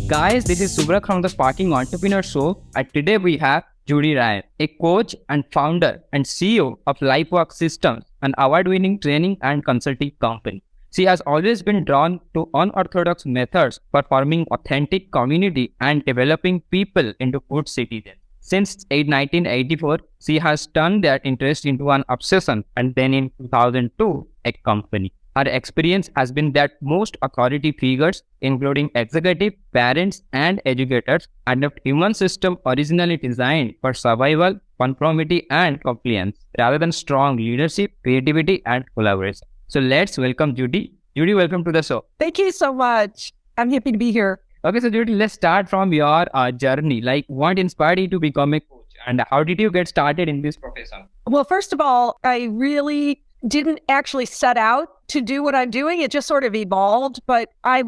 Guys, this is Subrak from the Sparking Entrepreneur Show, and today we have Judy, a coach and founder and CEO of Lifework Systems, an award-winning training and consulting company. She has always been drawn to unorthodox methods for forming authentic community and developing people into good citizens. Since 1984, she has turned that interest into an obsession, and then in 2002, a company. Her experience has been that most authority figures, including executive, parents, and educators, adopt human systems originally designed for survival, conformity, and compliance, rather than strong leadership, creativity, and collaboration. So let's welcome Judy. Judy, welcome to the show. Thank you so much. I'm happy to be here. Okay, so Judy, let's start from your journey. Like, what inspired you to become a coach, and how did you get started in this profession? Well, first of all, I really didn't actually set out to do what I'm doing. It just sort of evolved, but I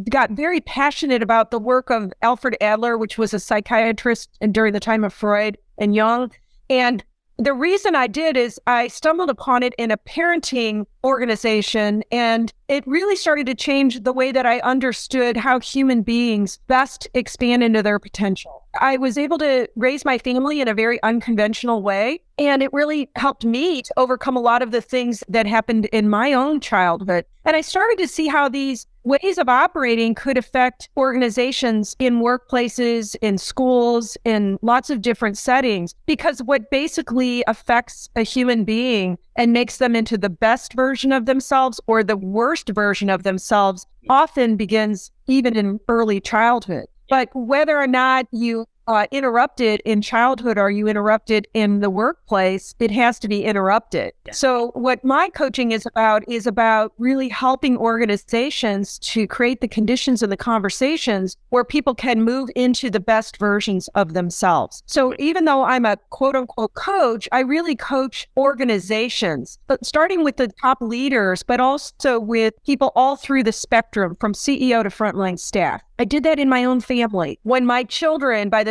got very passionate about the work of Alfred Adler, which was a psychiatrist and during the time of Freud and Jung. And the reason I did is I stumbled upon it in a parenting organization, and it really started to change the way that I understood how human beings best expand into their potential. I was able to raise my family in a very unconventional way, and it really helped me to overcome a lot of the things that happened in my own childhood. And I started to see how these ways of operating could affect organizations in workplaces, in schools, in lots of different settings, because what basically affects a human being and makes them into the best version of themselves or the worst version of themselves often begins even in early childhood. But whether or not you interrupted in childhood or you interrupted in the workplace, it has to be interrupted. Yeah. So what my coaching is about really helping organizations to create the conditions and the conversations where people can move into the best versions of themselves. So even though I'm a quote unquote coach, I really coach organizations, but starting with the top leaders, but also with people all through the spectrum from CEO to frontline staff. I did that in my own family. When my children, I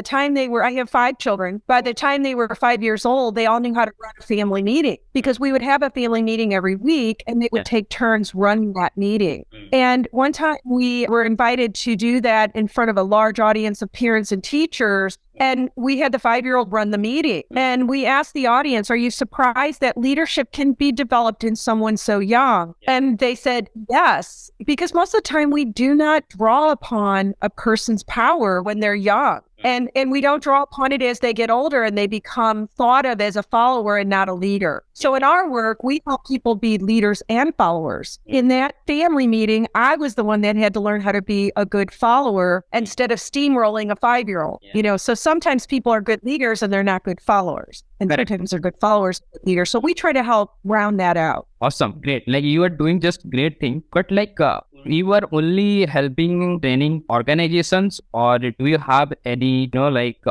have 5 children, by the time they were 5 years old, they all knew how to run a family meeting because we would have a family meeting every week and they would take turns running that meeting. And one time we were invited to do that in front of a large audience of parents and teachers. And we had the 5-year-old run the meeting. And we asked the audience, are you surprised that leadership can be developed in someone so young? And they said, yes, because most of the time we do not draw upon a person's power when they're young. And we don't draw upon it as they get older and they become thought of as a follower and not a leader. So in our work, we help people be leaders and followers. In that family meeting, I was the one that had to learn how to be a good follower instead of steamrolling a 5-year-old. So sometimes people are good leaders and they're not good followers. And sometimes they're good followers and leaders. So we try to help round that out. Awesome. Great. Like you are doing just great thing. But you are only helping training organizations, or do you have any,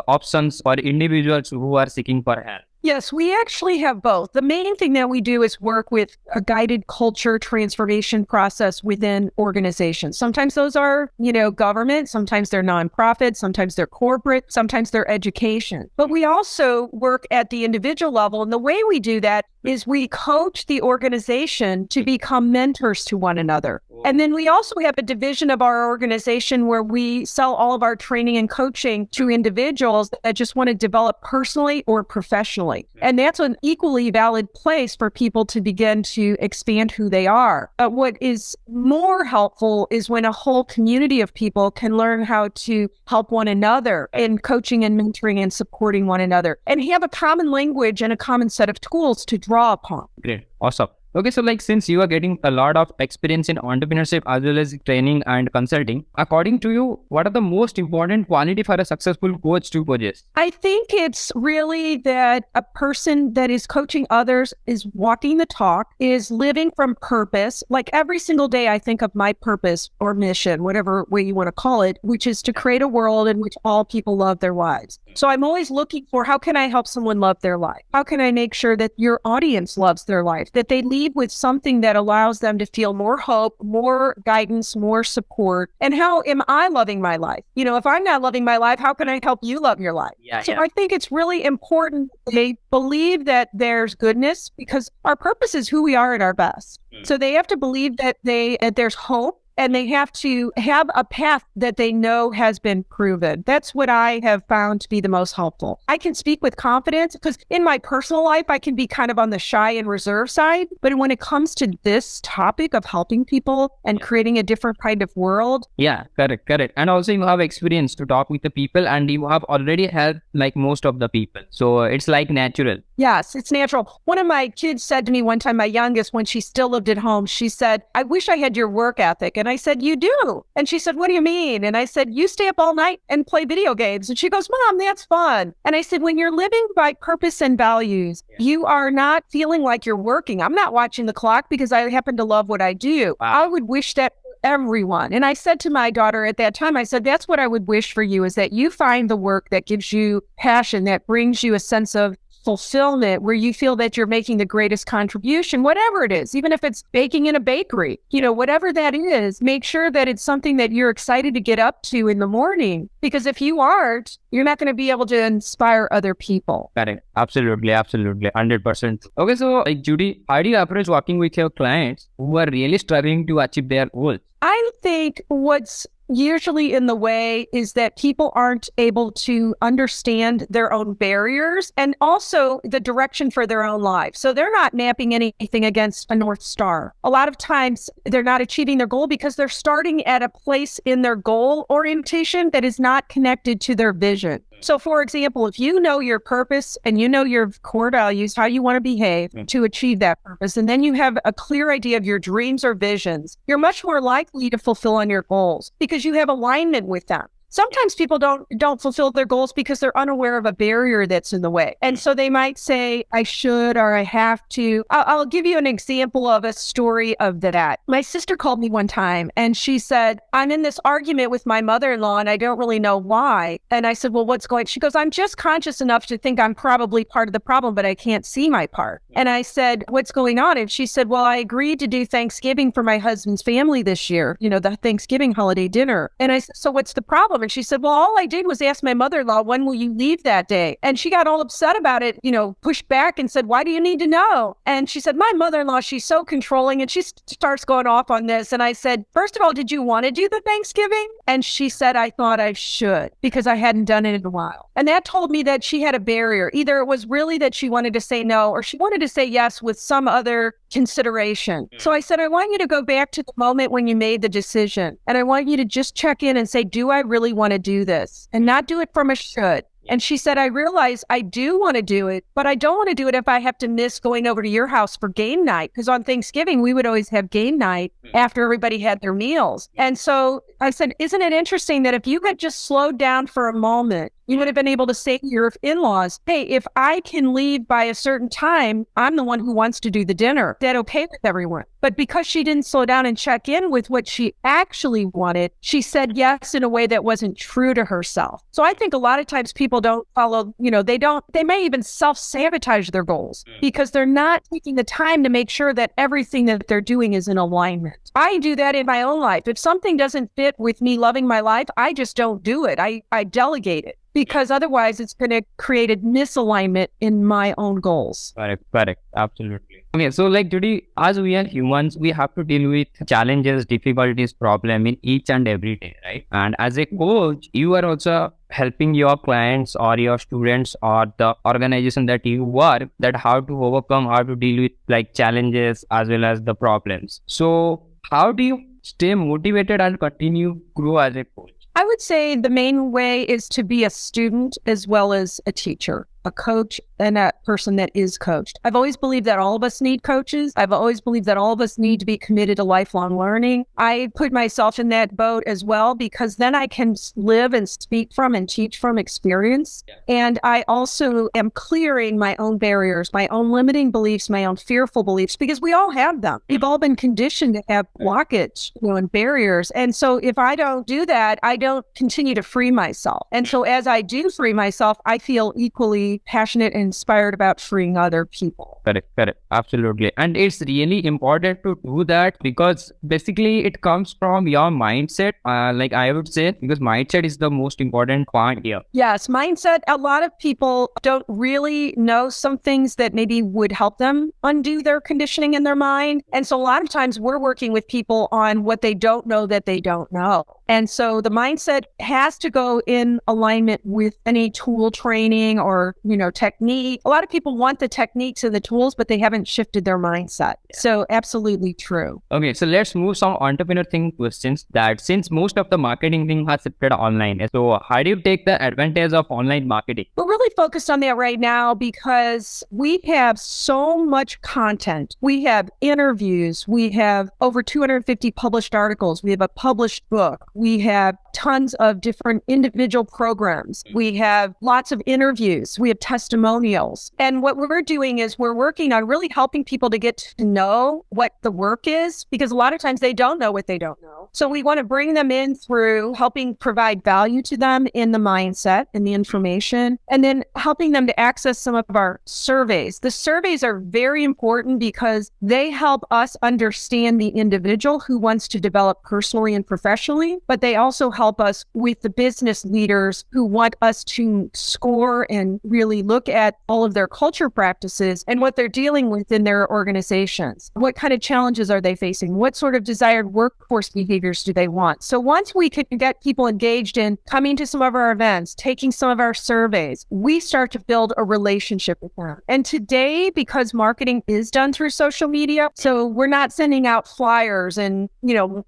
options for individuals who are seeking for help? Yes, we actually have both. The main thing that we do is work with a guided culture transformation process within organizations. Sometimes those are, government, sometimes they're nonprofit, sometimes they're corporate, sometimes they're education. But we also work at the individual level. And the way we do that is we coach the organization to become mentors to one another. And then we also have a division of our organization where we sell all of our training and coaching to individuals that just want to develop personally or professionally. And that's an equally valid place for people to begin to expand who they are. But what is more helpful is when a whole community of people can learn how to help one another in coaching and mentoring and supporting one another and have a common language and a common set of tools to draw upon. Great. Awesome. Okay, so since you are getting a lot of experience in entrepreneurship as well as training and consulting, according to you, what are the most important quality for a successful coach to possess? I think it's really that a person that is coaching others is walking the talk, is living from purpose. Like every single day, I think of my purpose or mission, whatever way you want to call it, which is to create a world in which all people love their lives. So I'm always looking for how can I help someone love their life? How can I make sure that your audience loves their life, that they leave with something that allows them to feel more hope, more guidance, more support? And how am I loving my life? If I'm not loving my life, how can I help you love your life? I think it's really important they believe that there's goodness, because our purpose is who we are at our best. So they have to believe that there's hope and they have to have a path that they know has been proven. That's what I have found to be the most helpful. I can speak with confidence because in my personal life, I can be kind of on the shy and reserved side. But when it comes to this topic of helping people and creating a different kind of world. Yeah, correct. And also you have experience to talk with the people and you have already helped like most of the people. So it's like natural. Yes, it's natural. One of my kids said to me one time, my youngest, when she still lived at home, she said, I wish I had your work ethic. And I said, you do. And she said, what do you mean? And I said, you stay up all night and play video games. And she goes, Mom, that's fun. And I said, when you're living by purpose and values, you are not feeling like you're working. I'm not watching the clock because I happen to love what I do. Wow. I would wish that everyone. And I said to my daughter at that time, I said, that's what I would wish for you, is that you find the work that gives you passion, that brings you a sense of fulfillment, where you feel that you're making the greatest contribution, whatever it is, even if it's baking in a bakery, whatever that is, make sure that it's something that you're excited to get up to in the morning. Because if you aren't, you're not going to be able to inspire other people. Correct. Absolutely. 100%. Okay, so like Judy, how do you approach working with your clients who are really struggling to achieve their goals? I think what's usually in the way is that people aren't able to understand their own barriers and also the direction for their own life. So they're not mapping anything against a North Star. A lot of times they're not achieving their goal because they're starting at a place in their goal orientation that is not connected to their vision. So for example, if you know your purpose and you know your core values, how you want to behave to achieve that purpose, and then you have a clear idea of your dreams or visions, you're much more likely to fulfill on your goals because you have alignment with them. Sometimes people don't fulfill their goals because they're unaware of a barrier that's in the way. And so they might say, I should, or I have to. I'll give you an example of a story of that. My sister called me one time and she said, I'm in this argument with my mother-in-law and I don't really know why. And I said, well, what's going on? She goes, I'm just conscious enough to think I'm probably part of the problem, but I can't see my part. And I said, what's going on? And she said, well, I agreed to do Thanksgiving for my husband's family this year, the Thanksgiving holiday dinner. And I said, so what's the problem? And she said, well, all I did was ask my mother-in-law, when will you leave that day? And she got all upset about it, pushed back and said, why do you need to know? And she said, my mother-in-law, she's so controlling. And she starts going off on this. And I said, first of all, did you want to do the Thanksgiving? And she said, I thought I should because I hadn't done it in a while. And that told me that she had a barrier. Either it was really that she wanted to say no or she wanted to say yes with some other consideration. So I said, I want you to go back to the moment when you made the decision. And I want you to just check in and say, do I really want to do this? And not do it from a should. And she said, I realize I do want to do it, but I don't want to do it if I have to miss going over to your house for game night. Because on Thanksgiving, we would always have game night after everybody had their meals. And so I said, isn't it interesting that if you had just slowed down for a moment, you would have been able to say to your in-laws, hey, if I can leave by a certain time, I'm the one who wants to do the dinner. Is that okay with everyone? But because she didn't slow down and check in with what she actually wanted, she said yes in a way that wasn't true to herself. So I think a lot of times people don't follow, they may even self-sabotage their goals because they're not taking the time to make sure that everything that they're doing is in alignment. I do that in my own life. If something doesn't fit with me loving my life, I just don't do it. I delegate it. Because otherwise it's going to create a misalignment in my own goals. Correct. Absolutely. Okay, so like Judy, as we are humans, we have to deal with challenges, difficulties, problem in each and every day, right? And as a coach, you are also helping your clients or your students or the organization that you work, that how to overcome, how to deal with like challenges as well as the problems. So how do you stay motivated and continue grow as a coach? I would say the main way is to be a student as well as a teacher, a coach, and a person that is coached. I've always believed that all of us need coaches. I've always believed that all of us need to be committed to lifelong learning. I put myself in that boat as well because then I can live and speak from and teach from experience. Yeah. And I also am clearing my own barriers, my own limiting beliefs, my own fearful beliefs, because we all have them. We've all been conditioned to have blockage, and barriers. And so if I don't do that, I don't continue to free myself. And so as I do free myself, I feel equally really passionate and inspired about freeing other people. Correct. Absolutely. And it's really important to do that because basically it comes from your mindset, like I would say, because mindset is the most important part here. Yes, mindset. A lot of people don't really know some things that maybe would help them undo their conditioning in their mind. And so a lot of times we're working with people on what they don't know that they don't know. And so the mindset has to go in alignment with any tool training or, technique. A lot of people want the techniques and the tools, but they haven't shifted their mindset. So absolutely true. Okay, so let's move some entrepreneur thing questions that since most of the marketing thing has shifted online. So how do you take the advantage of online marketing? We're really focused on that right now because we have so much content. We have interviews. We have over 250 published articles. We have a published book. We have tons of different individual programs. We have lots of interviews. We have testimonials. And what we're doing is we're working on really helping people to get to know what the work is, because a lot of times they don't know what they don't know. So we want to bring them in through helping provide value to them in the mindset and the information, and then helping them to access some of our surveys. The surveys are very important because they help us understand the individual who wants to develop personally and professionally, but they also help us with the business leaders who want us to score and really look at all of their culture practices and what they're dealing with in their organizations. What kind of challenges are they facing? What sort of desired workforce behaviors do they want? So once we can get people engaged in coming to some of our events, taking some of our surveys, we start to build a relationship with them. And today, because marketing is done through social media, so we're not sending out flyers and,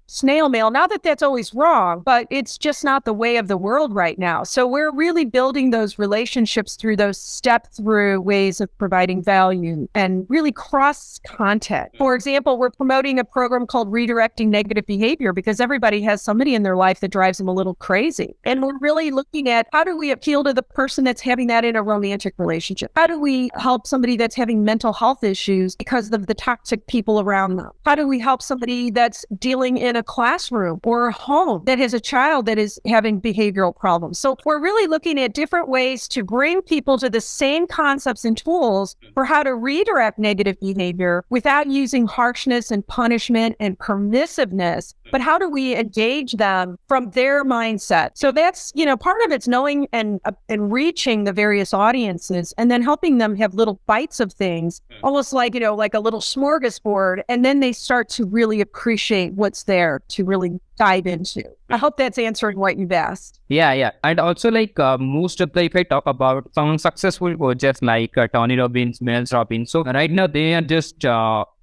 snail mail. Not that that's always wrong, but it's just not the way of the world right now. So we're really building those relationships through those step-through ways of providing value and really cross content. For example, we're promoting a program called Redirecting Negative Behavior because everybody has somebody in their life that drives them a little crazy. And we're really looking at how do we appeal to the person that's having that in a romantic relationship? How do we help somebody that's having mental health issues because of the toxic people around them? How do we help somebody that's dealing in a classroom or a home that has a child that is having behavioral problems? So we're really looking at different ways to bring people to the same concepts and tools for how to redirect negative behavior without using harshness and punishment and permissiveness, but how do we engage them from their mindset? So that's, part of it's knowing and reaching the various audiences and then helping them have little bites of things, almost like, like a little smorgasbord. And then they start to really appreciate what's there to really dive into. I hope that's answering what you've asked. Yeah. And also most of if I talk about some successful coaches like Tony Robbins, Mel Robbins. So right now they are just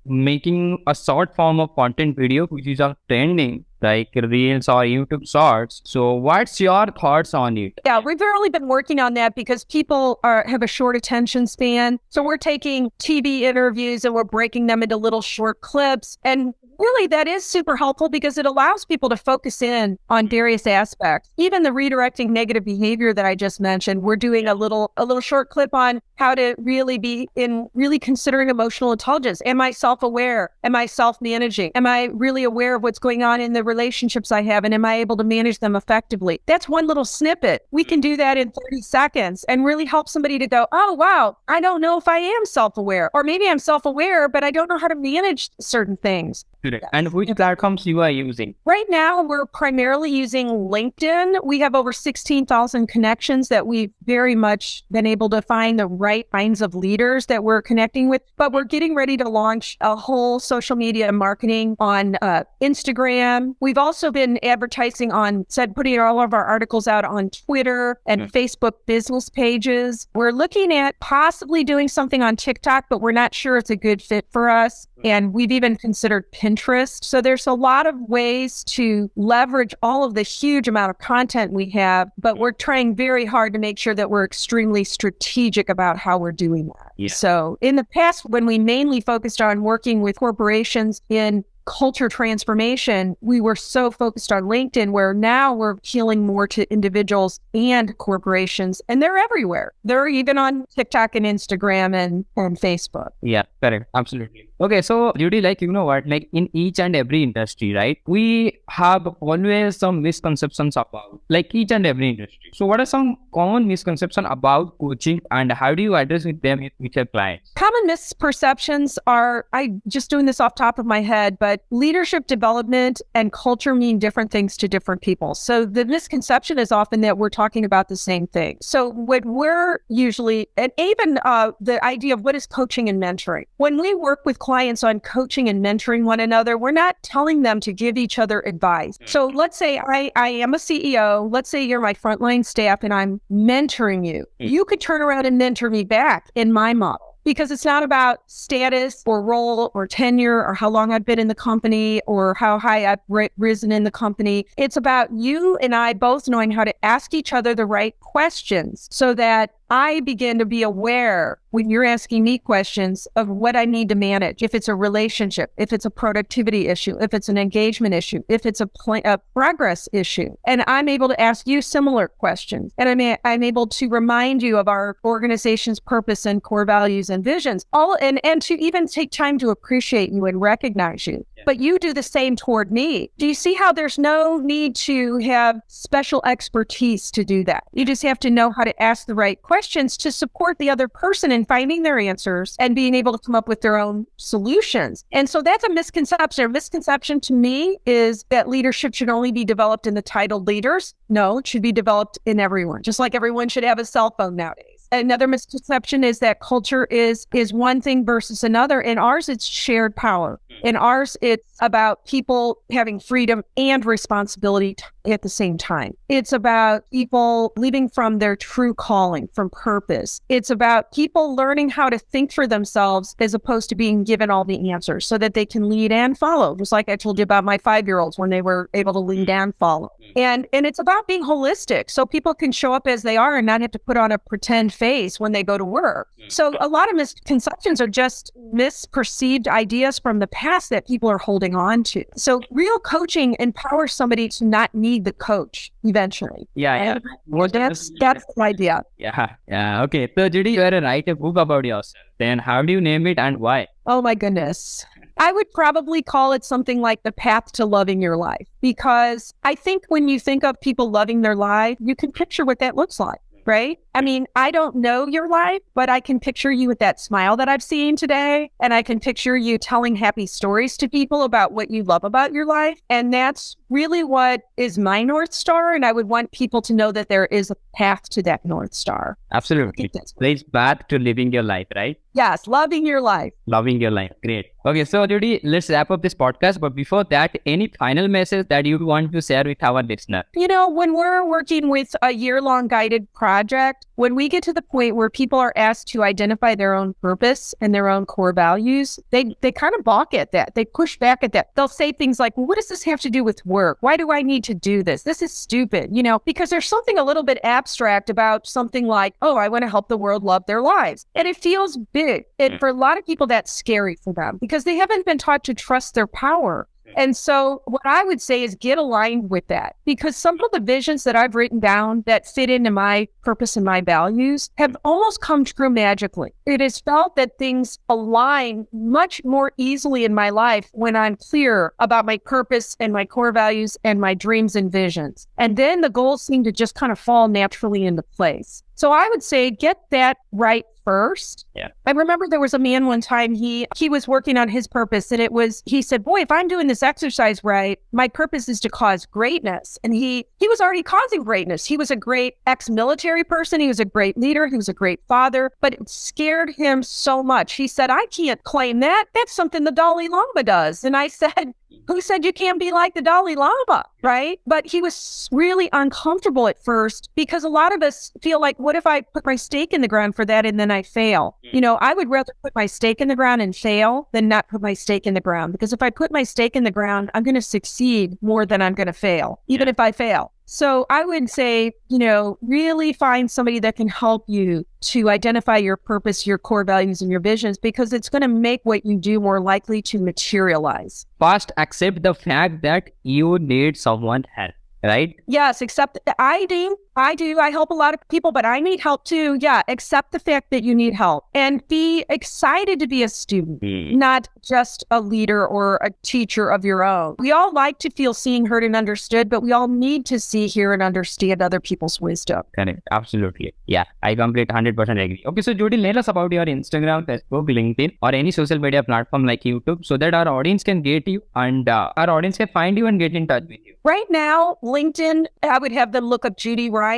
making a short form of content video, which is on trending, like Reels or YouTube Shorts. So what's your thoughts on it? Yeah, we've really been working on that because people have a short attention span. So we're taking TV interviews and we're breaking them into little short clips. And really, that is super helpful because it allows people to focus in on various aspects. Even the redirecting negative behavior that I just mentioned, we're doing a little short clip on how to really considering emotional intelligence. Am I self-aware? Am I self-managing? Am I really aware of what's going on in the relationships I have? And am I able to manage them effectively? That's one little snippet. We can do that in 30 seconds and really help somebody to go, oh, wow, I don't know if I am self-aware. Or maybe I'm self-aware, but I don't know how to manage certain things. And which platforms you are using? Right now, we're primarily using LinkedIn. We have over 16,000 connections that we've very much been able to find the right kinds of leaders that we're connecting with. But we're getting ready to launch a whole social media marketing on Instagram. We've also been advertising putting all of our articles out on Twitter and Facebook business pages. We're looking at possibly doing something on TikTok, but we're not sure it's a good fit for us. And we've even considered Pinterest. So there's a lot of ways to leverage all of the huge amount of content we have, but we're trying very hard to make sure that we're extremely strategic about how we're doing that. Yeah. So in the past, when we mainly focused on working with corporations in culture transformation, we were so focused on LinkedIn, where now we're appealing more to individuals and corporations, and they're everywhere. They're even on TikTok and Instagram and Facebook. Yeah, correct. Absolutely. Okay, so Judy, like, you know what, like in each and every industry, right, we have always some misconceptions about like each and every industry. So what are some common misconceptions about coaching and how do you address with them with your clients? Common misperceptions are, I just doing this off top of my head, but leadership development and culture mean different things to different people. So the misconception is often that we're talking about the same thing. So what we're usually, and even the idea of what is coaching and mentoring. When we work with clients on coaching and mentoring one another, we're not telling them to give each other advice. So let's say I am a CEO. Let's say you're my frontline staff and I'm mentoring you. You could turn around and mentor me back in my model. Because it's not about status or role or tenure or how long I've been in the company or how high I've risen in the company. It's about you and I both knowing how to ask each other the right questions so that I begin to be aware when you're asking me questions of what I need to manage. If it's a relationship, if it's a productivity issue, if it's an engagement issue, if it's a progress issue, and I'm able to ask you similar questions, and I'm able to remind you of our organization's purpose and core values and visions, and to even take time to appreciate you and recognize you. Yeah. But you do the same toward me. Do you see how there's no need to have special expertise to do that? You just have to know how to ask the right questions to support the other person in finding their answers and being able to come up with their own solutions. And so that's a misconception. A misconception to me is that leadership should only be developed in the titled leaders. No, it should be developed in everyone, just like everyone should have a cell phone nowadays. Another misconception is that culture is one thing versus another. In ours, it's shared power. In ours, it's about people having freedom and responsibility at the same time. It's about people living from their true calling, from purpose. It's about people learning how to think for themselves as opposed to being given all the answers so that they can lead and follow. Just like I told you about my 5-year-olds when they were able to lead and follow. And it's about being holistic so people can show up as they are and not have to put on a pretend face when they go to work. So a lot of misconceptions are just misperceived ideas from the past that people are holding on to. So real coaching empowers somebody to not need the coach eventually. Yeah. That's the idea. Yeah. Okay. So Judy, you had to write a book about yourself. Then how do you name it and why? Oh my goodness. I would probably call it something like The Path to Loving Your Life, because I think when you think of people loving their life, you can picture what that looks like. Right? I mean, I don't know your life, but I can picture you with that smile that I've seen today. And I can picture you telling happy stories to people about what you love about your life. And that's really what is my North Star. And I would want people to know that there is a path to that North Star. Absolutely. There's path to living your life, right? Yes, loving your life. Loving your life. Great. Okay, so Judy, let's wrap up this podcast. But before that, any final message that you want to share with our listener? You know, when we're working with a year-long guided project, when we get to the point where people are asked to identify their own purpose and their own core values, they kind of balk at that. They push back at that. They'll say things like, well, what does this have to do with work? Why do I need to do this? This is stupid, you know, because there's something a little bit abstract about something like, oh, I want to help the world love their lives. And it feels big. And for a lot of people, that's scary for them because they haven't been taught to trust their power. And so what I would say is get aligned with that, because some of the visions that I've written down that fit into my purpose and my values have almost come true magically. It is felt that things align much more easily in my life when I'm clear about my purpose and my core values and my dreams and visions. And then the goals seem to just kind of fall naturally into place. So I would say get that right first. Yeah. I remember there was a man one time, he was working on his purpose, and he said, boy, if I'm doing this exercise right, my purpose is to cause greatness. And he was already causing greatness. He was a great ex-military person. He was a great leader. He was a great father, but it scared him so much. He said, I can't claim that. That's something the Dalai Lama does. And I said, who said you can't be like the Dalai Lama, right? But he was really uncomfortable at first because a lot of us feel like, what if I put my stake in the ground for that and then I fail? You know, I would rather put my stake in the ground and fail than not put my stake in the ground, because if I put my stake in the ground, I'm going to succeed more than I'm going to fail, even if I fail. So I would say, really find somebody that can help you to identify your purpose, your core values, and your visions, because it's going to make what you do more likely to materialize. First, accept the fact that you need someone help, right? Yes, except I do. I help a lot of people, but I need help too. Yeah, accept the fact that you need help and be excited to be a student, not just a leader or a teacher of your own. We all like to feel seen, heard, and understood, but we all need to see, hear, and understand other people's wisdom. Correct. Absolutely. Yeah, I complete 100% agree. Okay, so Judy, let us about your Instagram, Facebook, LinkedIn, or any social media platform like YouTube, so that our audience can get you and our audience can find you and get in touch with you. Right now, LinkedIn, I would have them look up Judy Ryan,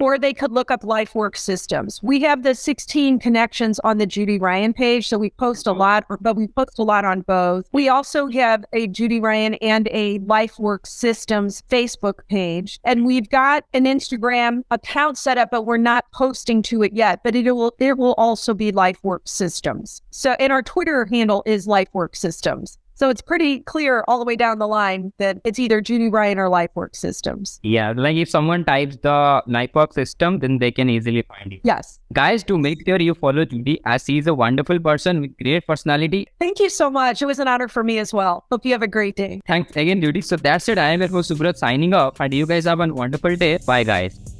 or they could look up Lifework Systems. We have the 16 connections on the Judy Ryan page, so we post a lot, but we post a lot on both. We also have a Judy Ryan and a Lifework Systems Facebook page, and we've got an Instagram account set up, but we're not posting to it yet, but it will also be Lifework Systems. So, and our Twitter handle is Lifework Systems. So it's pretty clear all the way down the line that it's either Judy Ryan or Lifework Systems. Yeah, like if someone types the Lifework system, then they can easily find you. Yes. Guys, to make sure you follow Judy, as she is a wonderful person with great personality. Thank you so much. It was an honor for me as well. Hope you have a great day. Thanks again, Judy. So that's it. I am your host, Subrat, signing off. And you guys have a wonderful day. Bye, guys.